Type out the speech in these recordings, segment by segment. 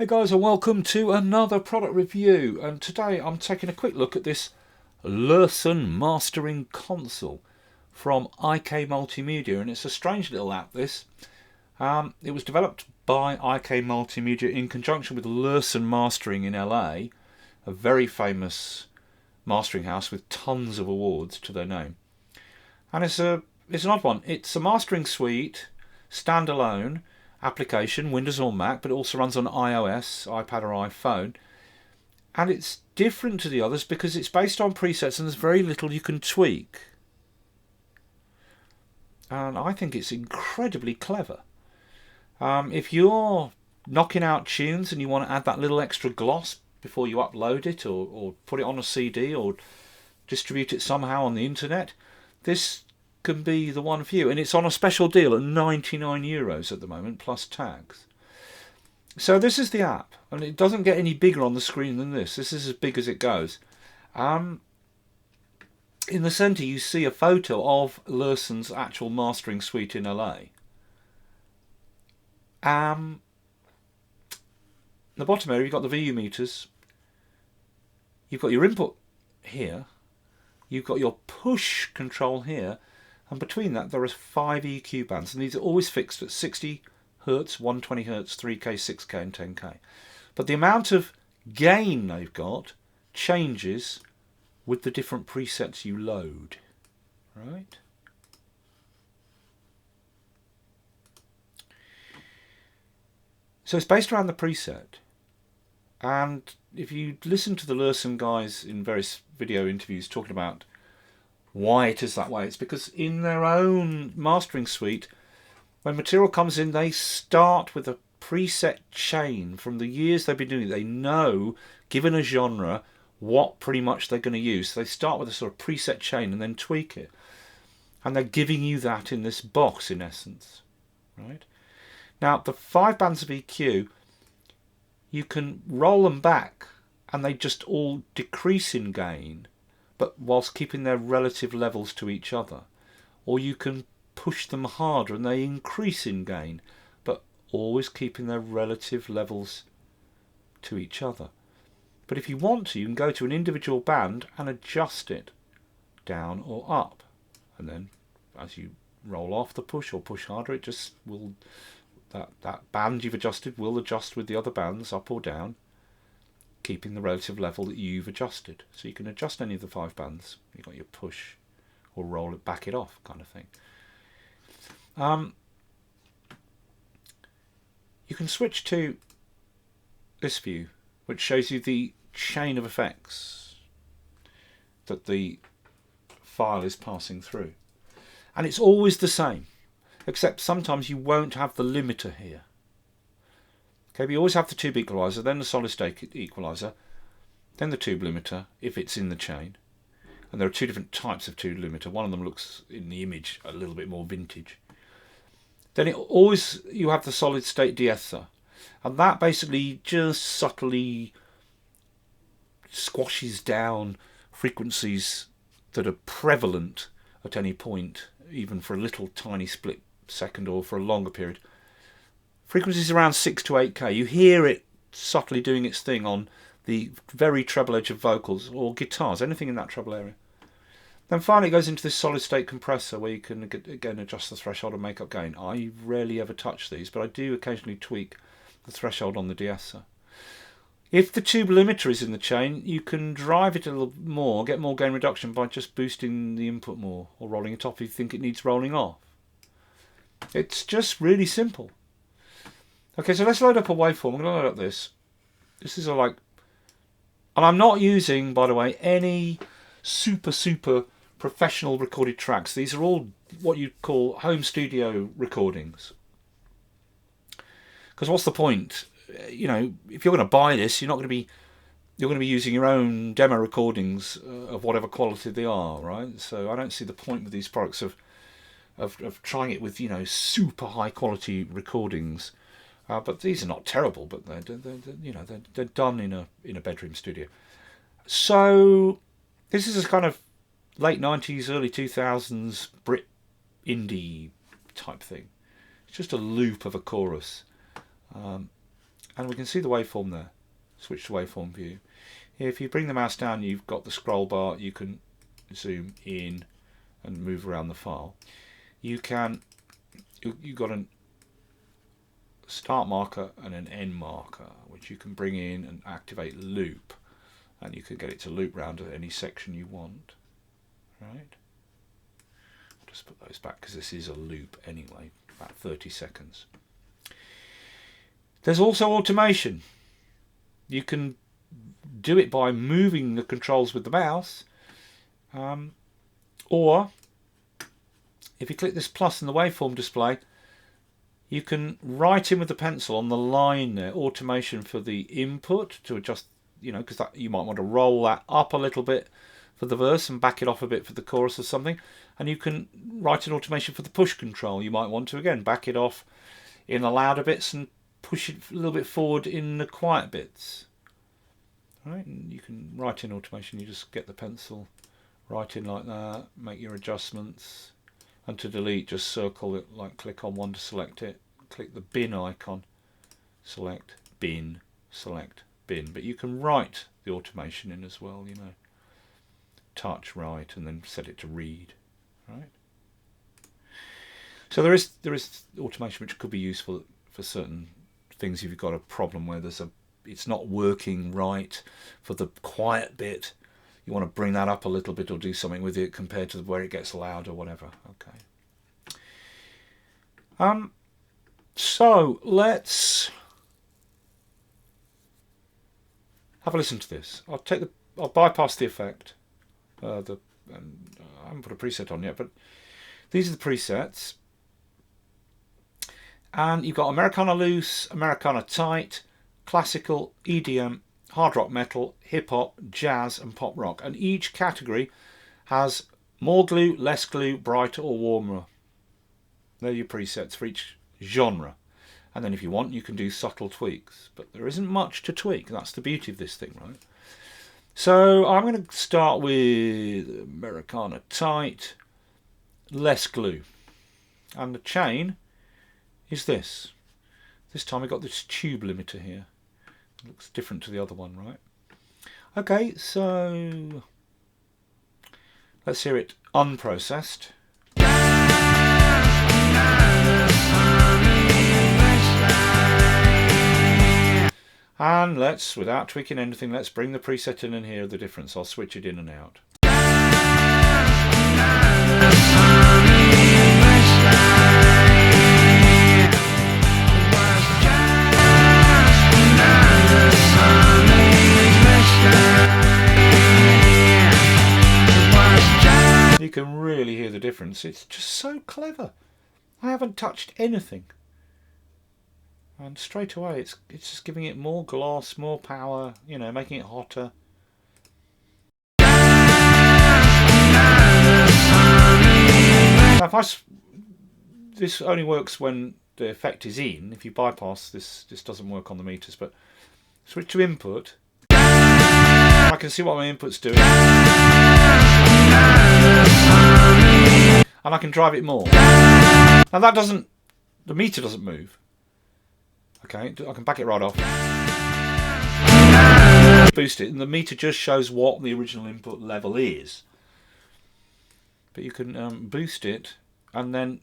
Hey guys, and welcome to another product review, and today I'm taking a quick look at this Lurssen Mastering Console from Ik Multimedia, and it's a strange little app this. It was developed by Ik Multimedia in conjunction with Lurssen Mastering in LA, a very famous mastering house with tons of awards to their name. And it's an odd one. It's a mastering suite, standalone application, Windows or Mac, but it also runs on iOS, iPad or iPhone. And it's different to the others because it's based on presets and there's very little you can tweak. And I think it's incredibly clever. If you're knocking out tunes and you want to add that little extra gloss before you upload it or put it on a CD or distribute it somehow on the internet, this can be the one for you. And it's on a special deal at €99 at the moment, plus tax. So this is the app, and it doesn't get any bigger on the screen than this. This is as big as it goes. In the centre you see a photo of Lurssen's actual mastering suite in LA. The bottom area, you've got the VU meters. You've got your input here. You've got your push control here. And between that there are 5 EQ bands, and these are always fixed at 60 Hz, 120 Hz, 3K, 6K and 10K. But the amount of gain they've got changes with the different presets you load. Right? So it's based around the preset. And if you listen to the Lurssen guys in various video interviews talking about why it is that way, it's because in their own mastering suite, when material comes in, they start with a preset chain from the years they've been doing it. They know, given a genre, what pretty much they're going to use. So they start with a sort of preset chain and then tweak it. And they're giving you that in this box, in essence. Right? Now, the 5 bands of EQ, you can roll them back and they just all decrease in gain, but whilst keeping their relative levels to each other. Or you can push them harder and they increase in gain, but always keeping their relative levels to each other. But if you want to, you can go to an individual band and adjust it down or up. And then as you roll off the push or push harder, it just will, that band you've adjusted will adjust with the other bands up or down, keeping the relative level that you've adjusted. So you can adjust any of the 5 bands. You've got your push or roll it, back it off kind of thing. You can switch to this view, which shows you the chain of effects that the file is passing through. And it's always the same, except sometimes you won't have the limiter here. Okay, but you always have the tube equalizer, then the solid state equalizer, then the tube limiter if it's in the chain. And there are 2 different types of tube limiter. One of them looks in the image a little bit more vintage. Then you have the solid state de-esser, and that basically just subtly squashes down frequencies that are prevalent at any point, even for a little tiny split second or for a longer period. Frequencies around 6 to 8K. You hear it subtly doing its thing on the very treble edge of vocals or guitars, anything in that treble area. Then finally it goes into this solid state compressor where you can again adjust the threshold and make up gain. I rarely ever touch these, but I do occasionally tweak the threshold on the de-esser. If the tube limiter is in the chain, you can drive it a little more, get more gain reduction by just boosting the input more or rolling it off if you think it needs rolling off. It's just really simple. Okay, so let's load up a waveform. I'm going to load up this. This is and I'm not using, by the way, any super professional recorded tracks. These are all what you'd call home studio recordings. Because what's the point? You know, if you're going to buy this, you're going to be using your own demo recordings of whatever quality they are, right? So I don't see the point with these products of trying it with, you know, super high quality recordings. But these are not terrible, but they're done in a bedroom studio. So this is a kind of late 90s, early 2000s Brit indie type thing. It's just a loop of a chorus. and we can see the waveform there. Switch to waveform view. If you bring the mouse down, you've got the scroll bar. You can zoom in and move around the file. You've got a start marker and an end marker, which you can bring in and activate loop, and you can get it to loop round at any section you want. Right? I'll just put those back because this is a loop anyway, about 30 seconds. There's also automation. You can do it by moving the controls with the mouse, or if you click this plus in the waveform display, you can write in with the pencil on the line there, automation for the input to adjust, because you might want to roll that up a little bit for the verse and back it off a bit for the chorus or something. And you can write an automation for the push control. You might want to, again, back it off in the louder bits and push it a little bit forward in the quiet bits. Right, and you can write in automation. You just get the pencil, write in like that, make your adjustments, and to delete, just circle it, like click on one to select it, click the bin icon, select bin, but you can write the automation in as well, touch, write, and then set it to read. Right. So there is automation which could be useful for certain things if you've got a problem where it's not working right for the quiet bit. You want to bring that up a little bit or do something with it compared to where it gets loud or whatever. Okay. So let's have a listen to this. I'll bypass the effect. I haven't put a preset on yet, but these are the presets. And you've got Americana loose, Americana tight, classical, EDM, hard rock metal, hip hop, jazz, and pop rock. And each category has more glue, less glue, brighter or warmer. They're your presets for each genre. And then if you want, you can do subtle tweaks. But there isn't much to tweak. That's the beauty of this thing, right? So I'm going to start with Americana tight, less glue. And the chain is this. This time we've got this tube limiter here. It looks different to the other one, right? Okay, so let's hear it unprocessed. And let's, without tweaking anything, let's bring the preset in and hear the difference. I'll switch it in and out. You can really hear the difference. It's just so clever. I haven't touched anything. And straight away it's just giving it more gloss, more power, making it hotter. Now this only works when the effect is in. If you bypass this doesn't work on the meters, but switch to input. I can see what my input's doing. And I can drive it more. Now the meter doesn't move. Okay, I can back it right off. Boost it, and the meter just shows what the original input level is. But you can boost it, and then,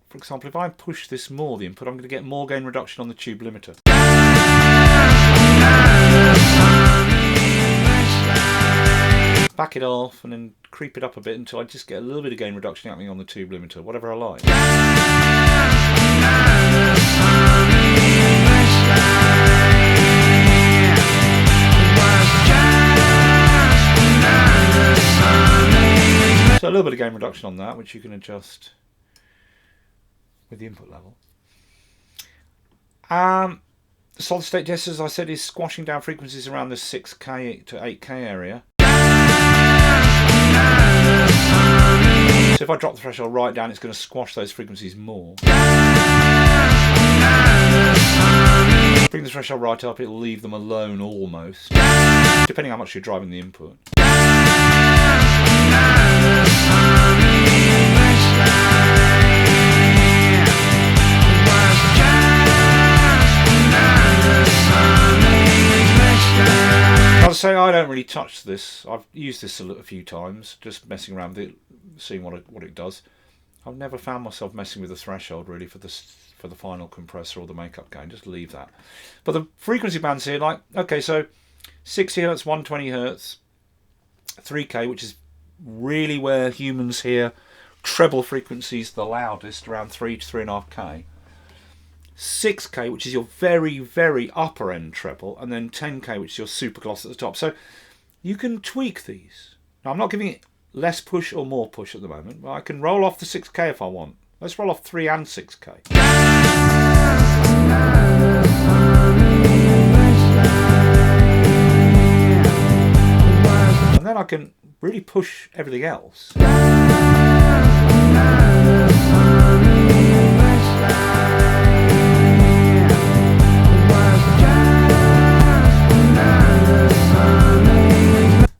for example, if I push this more, the input, I'm going to get more gain reduction on the tube limiter. Back it off, and then creep it up a bit until I just get a little bit of gain reduction happening on the tube limiter, whatever I like. So a little bit of gain reduction on that, which you can adjust with the input level. The solid state test, as I said, is squashing down frequencies around the 6K to 8K area. So if I drop the threshold right down, it's going to squash those frequencies more. Bring the threshold right up, it'll leave them alone almost, depending how much you're driving the input. So a little bit of gain reduction on that, which you can adjust say, I don't really touch this. I've used this a few times, just messing around with it, seeing what it does. I've never found myself messing with the threshold really for the final compressor or the makeup gain. Just leave that. But the frequency bands here, like, okay, so 60 Hz, 120 Hz, 3K, which is really where humans hear treble frequencies the loudest, around 3 to 3.5K. 6K, which is your very, very upper end treble, and then 10K, which is your super gloss at the top. So you can tweak these. Now, I'm not giving it less push or more push at the moment, but I can roll off the 6K if I want. Let's roll off 3 and 6K. And then I can really push everything else.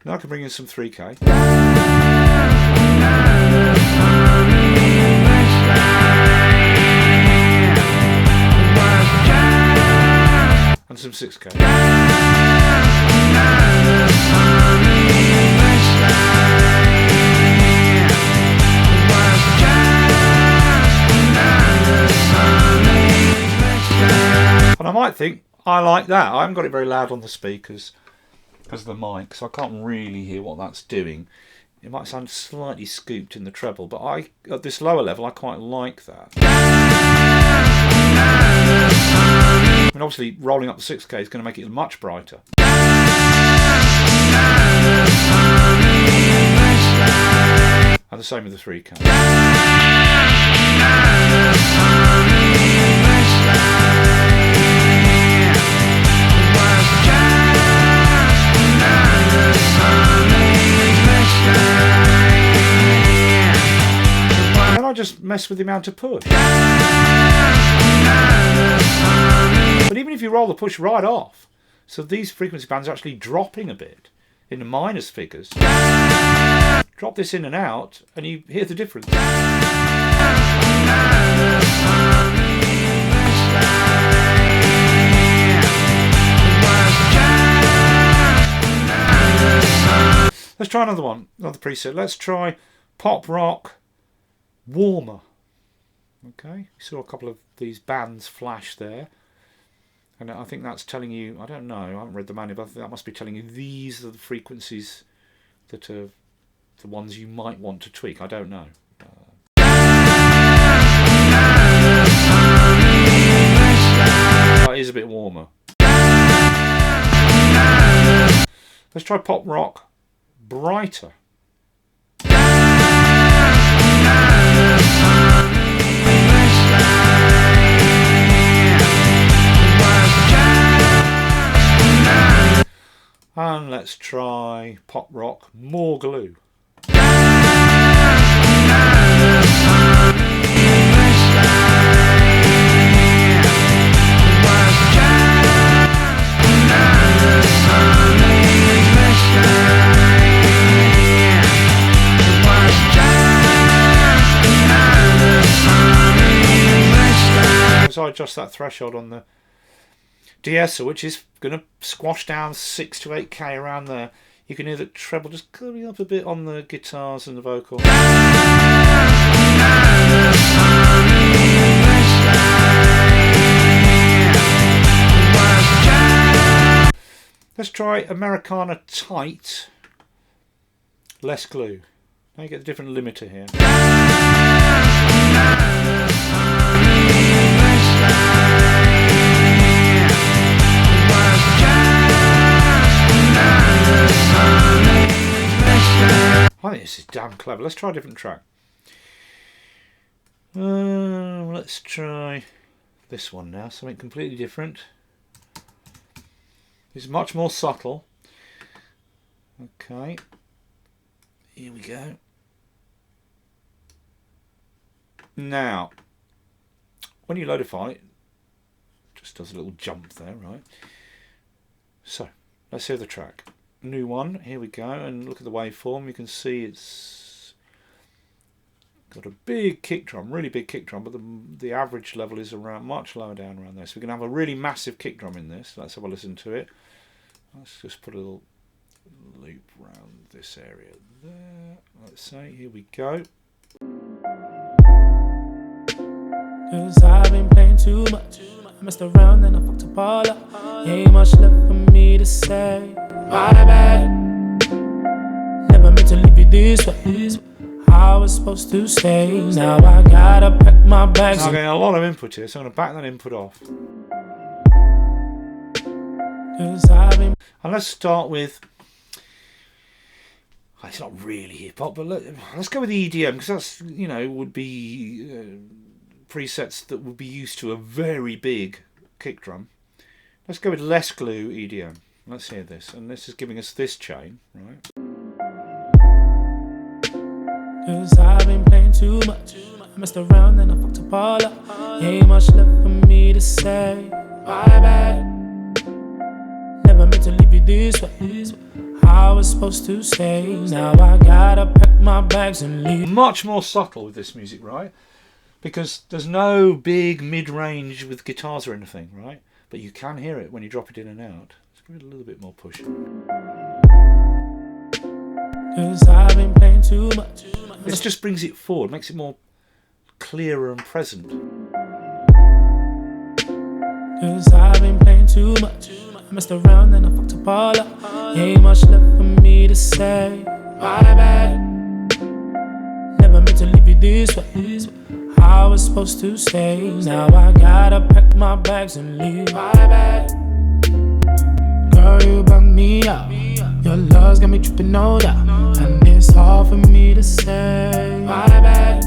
Now I can bring in some 3K. And some 6K. And I might think, I like that. I haven't got it very loud on the speakers because of the mic, so I can't really hear what that's doing. It might sound slightly scooped in the treble, but at this lower level I quite like that. I mean, obviously rolling up the 6K is going to make it much brighter. And the same with the 3K. And I just mess with the amount of push. But even if you roll the push right off, so these frequency bands are actually dropping a bit in the minus figures. Drop this in and out, and you hear the difference. Let's try another one, another preset. Let's try Pop Rock Warmer. Okay, you saw a couple of these bands flash there. And I think that's telling you, I don't know, I haven't read the manual, but that must be telling you these are the frequencies that are the ones you might want to tweak. I don't know. It is a bit warmer. Let's try Pop Rock Brighter. And let's try Pop Rock More Glue. So I adjust that threshold on the de-esser, which is going to squash down 6 to 8K around there. You can hear the treble just coming up a bit on the guitars and the vocal. Let's try Americana Tight, less glue. Now you get a different limiter here. I think this is damn clever. Let's try a different track. Let's try this one now, something completely different. It's much more subtle. Okay, here we go. Now, when you loadify it, just does a little jump there, right? So, let's hear the track. New one, here we go, and look at the waveform. You can see it's got a big kick drum, really big kick drum, but the average level is around much lower down around there. So we can have a really massive kick drum in this. Let's have a listen to it. Let's just put a little loop round this area there. Let's say, here we go. 'Cause I've been playing too much. I messed around and I fucked up all up. Ain't much left for me to say. My bad. Never meant to leave you this way. I was supposed to stay. Now I gotta pack my bags. I'm getting a lot of input here, so I'm going to back that input off. 'Cause I've been. And let's start with. It's not really hip hop, but let's go with EDM, because that's, you know, would be presets that would be used to a very big kick drum. Let's go with less glue EDM. Let's hear this, and this is giving us this chain, right? 'Cause I've been playing too much. I messed around and I fucked up all up. Ain't much left for me to say. My bad. Never meant to leave you this way. I was supposed to stay. Now I gotta pack my bags and leave. Much more subtle with this music, right? Because there's no big mid-range with guitars or anything, right? But you can hear it when you drop it in and out. Let's give it a little bit more push. 'Cause I've been playing too much. This just brings it forward, makes it more clearer and present. 'Cause I've been playing too much. I messed around and I fucked up all up. Ain't much left for me to say. My bad. Never meant to leave you this way. I was supposed to stay. Now I gotta pack my bags and leave. My bad. Girl, you brought me out. Your love's got me tripping, no doubt. And it's hard for me to say. My bad.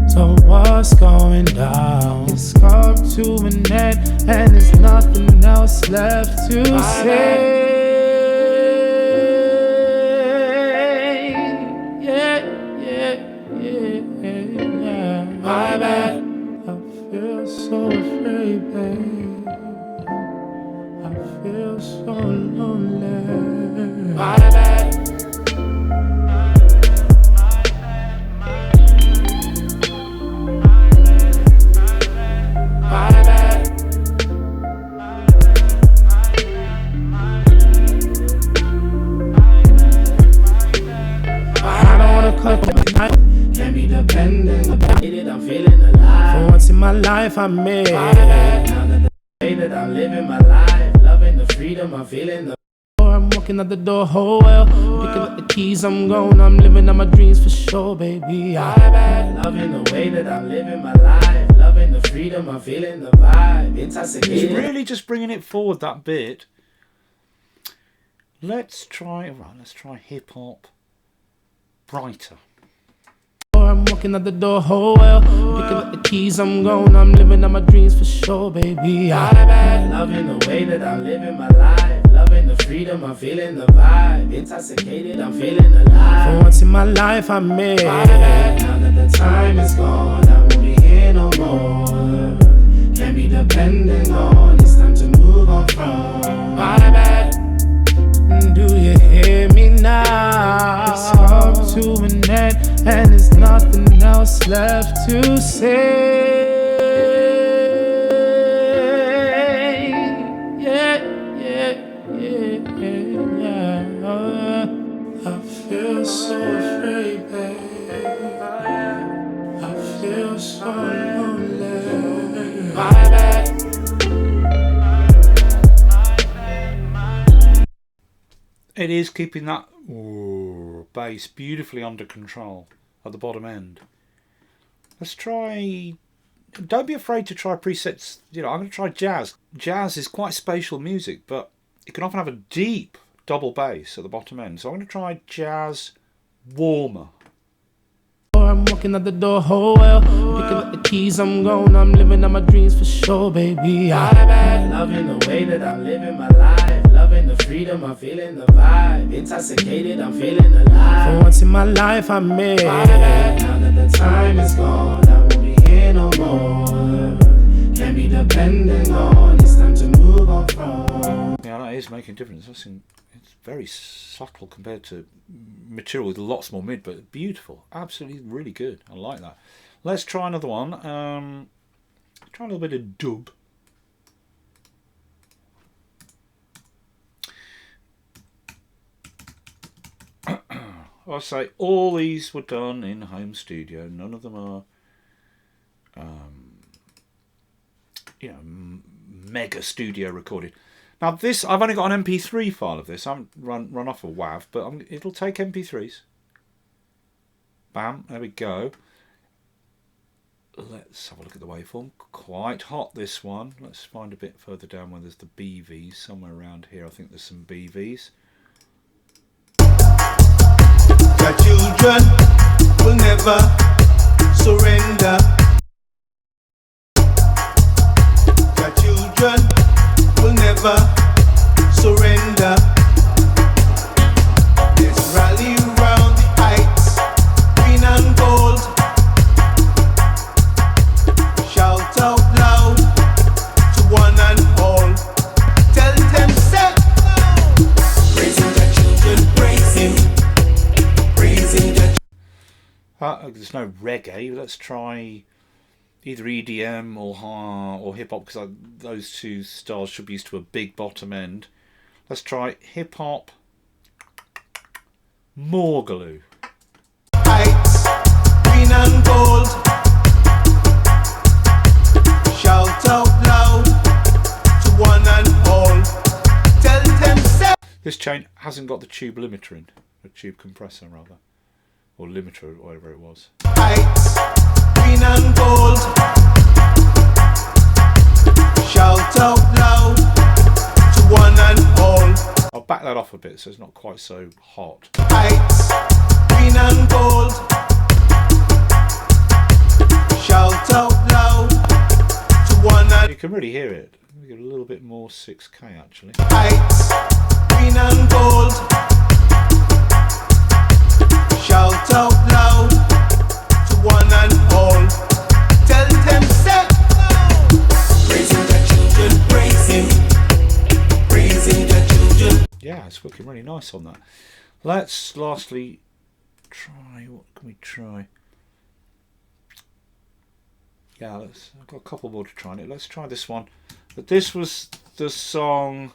So what's going down? It's come to an end, and there's nothing else left to say. Yeah, yeah, yeah. My bad. I feel so afraid, babe. I feel so lonely. My bad. Can't be dependent. I'm feeling alive. For once in my life, I made. Now that the way that I'm living my life, loving the freedom, I'm feeling the. I'm walking out the door, oh well. Picking up the keys, I'm going. I'm living out my dreams for sure, baby. Loving the way that I'm living my life, loving the freedom, I'm feeling the vibe. Intoxicated. It's really just bringing it forward that bit. Let's try hip hop. Brighter. I'm walking out the door, oh well. Picking up the keys, I'm going. I'm living out my dreams for sure, baby. Loving the way that I'm living my life, loving the freedom, I'm feeling the vibe. Intoxicated, I'm feeling alive. For once in my life, I made. Now that the time is gone, I won't be here no more. Can't be dependent on. It's time to move on from. My bad. Do you hear me now? It's come to an end, and there's nothing else left to say. Yeah, yeah, yeah, yeah. I feel so afraid, babe. I feel so lonely. My bad. It is keeping that bass beautifully under control at the bottom end. Let's try. Don't be afraid to try presets. You know, I'm going to try jazz. Jazz is quite spatial music, but it can often have a deep double bass at the bottom end. So I'm going to try jazz warmer. I'm walking out the door, oh well. Picking up the keys, I'm going. I'm living out my dreams for sure, baby. Loving the way that I'm living my life, loving the freedom, I'm feeling the vibe. Intoxicated, I'm feeling alive. For once in my life, I made. Now that the time is gone, I won't be here no more. Can't be dependent on. It's time to move on from. Yeah, that is making a difference. It's very subtle compared to material with lots more mid, but beautiful. Absolutely really good. I like that. Let's try another one. Try a little bit of dub. I say all these were done in home studio. None of them are, mega studio recorded. Now this, I've only got an MP3 file of this. I haven't run off a WAV, but it'll take MP3s. Bam, there we go. Let's have a look at the waveform. Quite hot, this one. Let's find a bit further down where there's the BVs. Somewhere around here, I think there's some BVs. Your children will never surrender. Your children will never surrender. Let's rally around the heights, green and gold. Shout out loud to one and all. Tell them, say, praising the children, praising the. There's no reggae. Let's try either EDM or hip hop, because those two styles should be used to a big bottom end. Let's try hip hop. Morgaloo. Heights, green and gold. Shout out loud to one and all. Tell them, say. This chain hasn't got the tube limiter in, a tube compressor rather, or limiter, or whatever it was. Heights, green and gold. Shout out loud to one and all. I'll back that off a bit so it's not quite so hot. Heights, green and gold. Shout out loud to one and. You can really hear it. Let me get a little bit more 6K actually. Heights, green and gold. Shout out loud to one and all. Tell them, say, praising the children, praising the children. Yeah, it's looking really nice on that. Let's lastly try, what can we try? Yeah, I've got a couple more to try on it. Let's try this one. But this was the song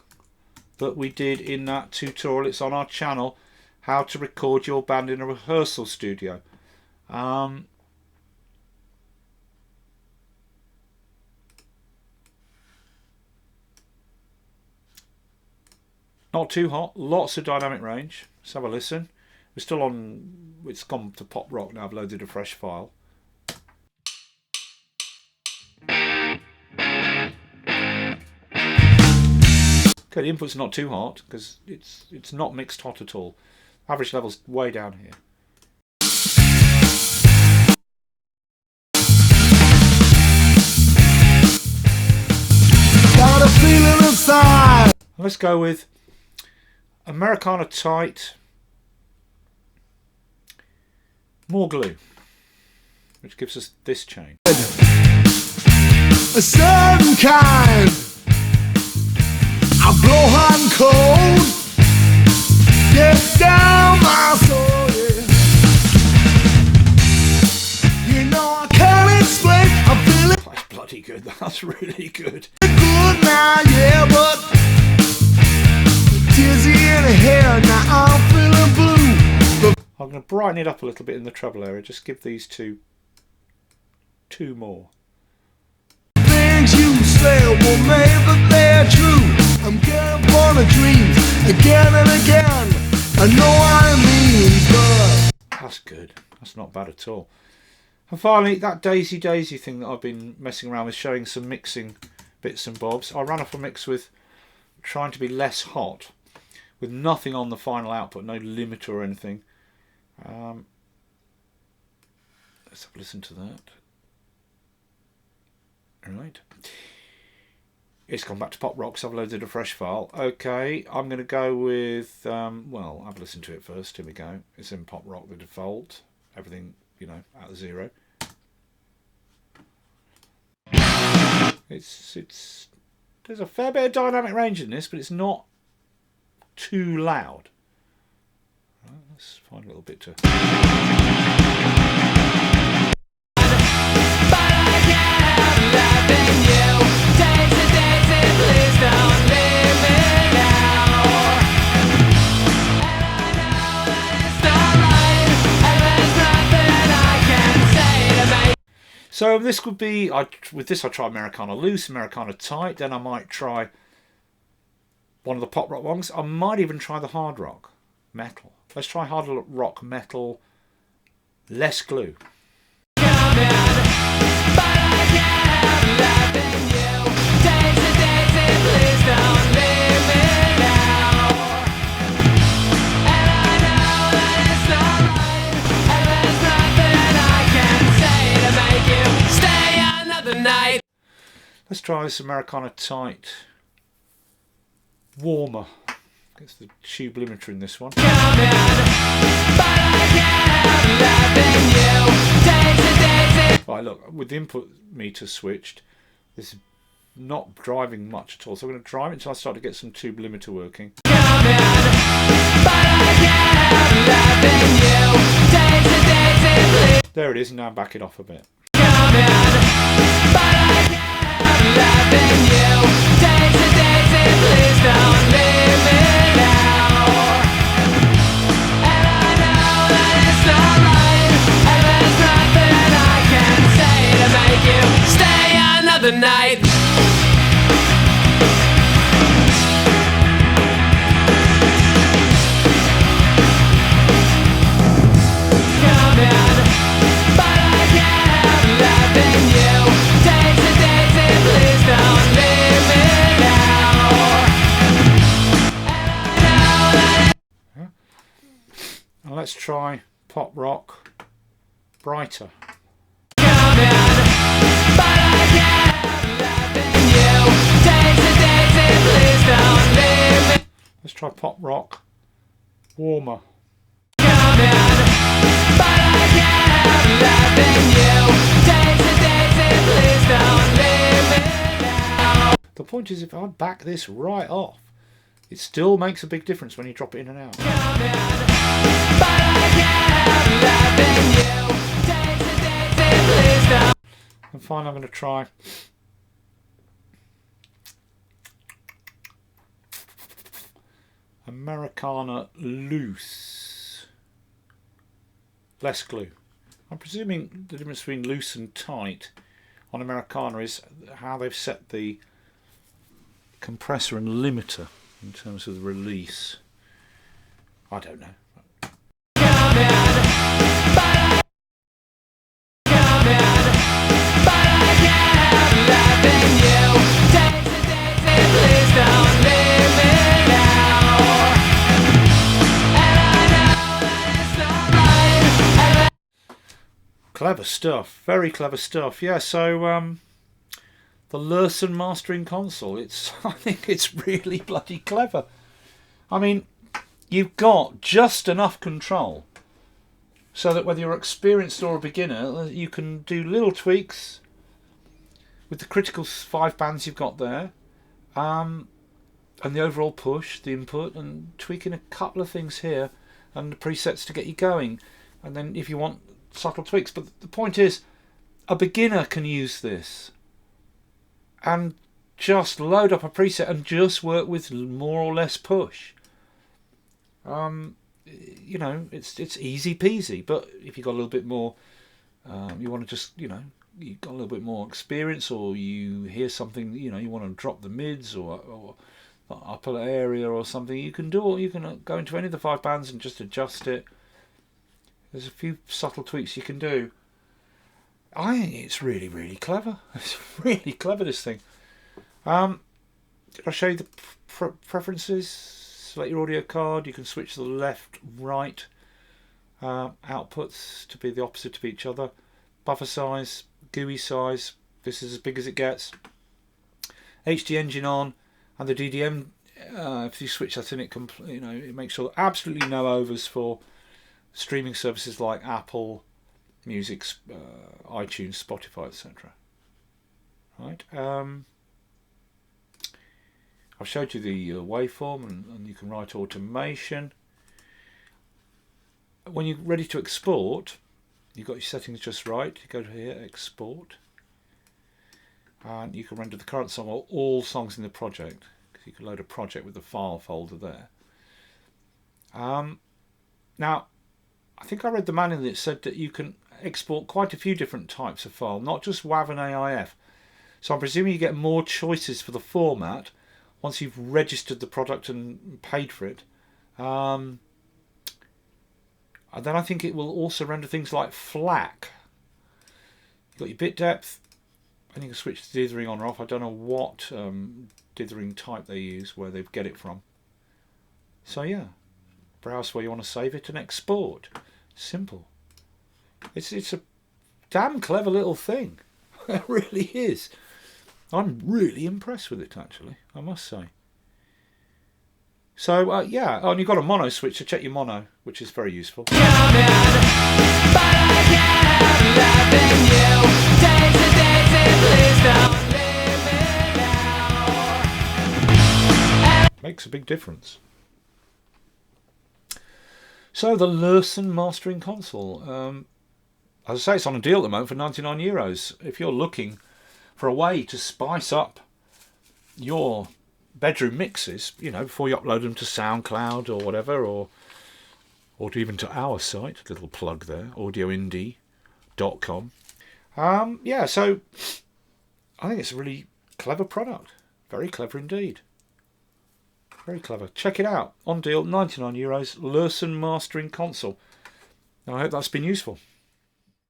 that we did in that tutorial. It's on our channel, how to record your band in a rehearsal studio. Not too hot, lots of dynamic range. Let's have a listen. We're still on, it's gone to pop rock now. I've loaded a fresh file. Okay, the input's not too hot because it's not mixed hot at all. Average level's way down here. Got a feeling inside. Let's go with Americana Tight, Morgaloo, which gives us this chain. A certain kind. I blow hot and cold. Get down my soul, yeah. You know I can't explain. I'm feeling That's bloody good. That's really good. good now, yeah, but dizzy in the hair. Now I'm feeling blue. I'm going to brighten it up a little bit in the treble area. Just give these two more. Things you say will maybe they're true. I'm getting born of dreams again and again. I know what it means, but That's good. That's not bad at all. And finally, that Daisy Daisy thing that I've been messing around with, showing some mixing bits and bobs. I ran off a mix with trying to be less hot, with nothing on the final output, no limiter or anything. Let's have a listen to that. Right. It's gone back to pop rock, so I've loaded a fresh file. Okay, I'm going to go with, well, I've listened to it first. Here we go. It's in pop rock, the default. Everything, out of 0. There's a fair bit of dynamic range in this, but it's not too loud. Right, let's find a little bit to... So this would be, with this I try Americana loose, Americana tight, then I might try one of the pop rock ones. I might even try the hard rock metal. Let's try hard rock metal, less glue. Let's try this Americana tight, warmer. Gets the tube limiter in this one. Right, look, with the input meter switched, this is not driving much at all. So I'm going to drive it until I start to get some tube limiter working. There it is, and now I'm backing off a bit. Night. Now let's try pop rock, brighter. Let's try pop rock, warmer. The point is, if I back this right off, it still makes a big difference when you drop it in and out. And finally I'm going to try Americana loose, less glue. I'm presuming the difference between loose and tight on Americana is how they've set the compressor and limiter in terms of the release. I don't know. Clever stuff, very clever stuff. Yeah, so the Lurssen Mastering Console, I think it's really bloody clever. I mean, you've got just enough control so that whether you're experienced or a beginner, you can do little tweaks with the critical 5 bands you've got there, and the overall push, the input, and tweaking a couple of things here and the presets to get you going. And then if you want subtle tweaks, but the point is, a beginner can use this and just load up a preset and just work with more or less push. You know, it's easy peasy. But if you've got a little bit more, you want to just, you know, you've got a little bit more experience, or you hear something, you know, you want to drop the mids or the upper area or something, you can do it. You can go into any of the 5 bands and just adjust it. There's a few subtle tweaks you can do. I think it's really, really clever. It's really clever, this thing. I'll show you the preferences. Select your audio card. You can switch the left, right outputs to be the opposite of each other. Buffer size, GUI size. This is as big as it gets. HD engine on, and the DDM. If you switch that in, it makes sure absolutely no overs for streaming services like Apple Music, iTunes, Spotify, etc. Right. I've showed you the waveform, and you can write automation. When you're ready to export, you've got your settings just right. You go to here, export, and you can render the current song or all songs in the project. You can load a project with the file folder there. Now, I think I read the manual that said that you can export quite a few different types of file, not just WAV and AIF. So I'm presuming you get more choices for the format once you've registered the product and paid for it. And then I think it will also render things like FLAC. You've got your bit depth, and you can switch the dithering on or off. I don't know what dithering type they use, where they get it from. So yeah, browse where you want to save it and export. Simple. It's a damn clever little thing. It really is. I'm really impressed with it, actually, I must say. So yeah, and you've got a mono switch to check your mono, which is very useful. Makes a big difference. So the Lurssen Mastering Console. As I say, it's on a deal at the moment for €99. If you're looking for a way to spice up your bedroom mixes, you know, before you upload them to SoundCloud or whatever, or to even to our site, little plug there, audioindie.com. Yeah, so I think it's a really clever product. Very clever indeed. Very clever. Check it out. On deal, €99. Lurssen Mastering Console. I hope that's been useful.